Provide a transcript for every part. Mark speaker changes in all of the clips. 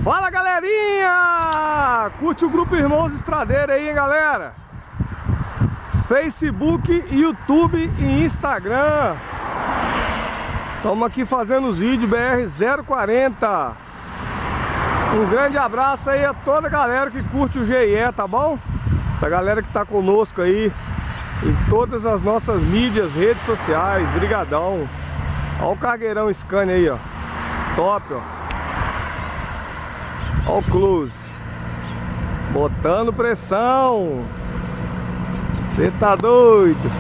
Speaker 1: Fala, galerinha! Curte o Grupo Irmãos Estradeiro aí, hein, galera? Facebook, YouTube e Instagram. Estamos aqui fazendo os vídeos BR-040. Um grande abraço aí a toda a galera que curte o GE, tá bom? Essa galera que tá conosco aí em todas as nossas mídias, redes sociais. Brigadão. Olha o cargueirão Scania aí, ó. Top, ó. Olha o close. Botando pressão. Você tá doido?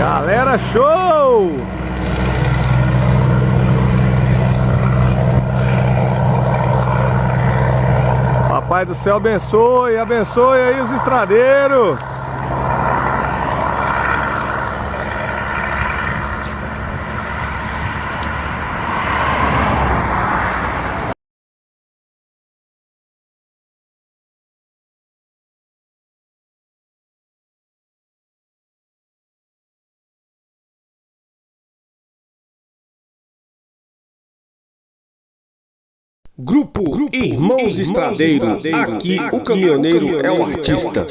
Speaker 1: Galera, show! Papai do céu abençoe, abençoe aí os estradeiros.
Speaker 2: Grupo Irmãos Estradeiro, aqui o caminhoneiro é o artista.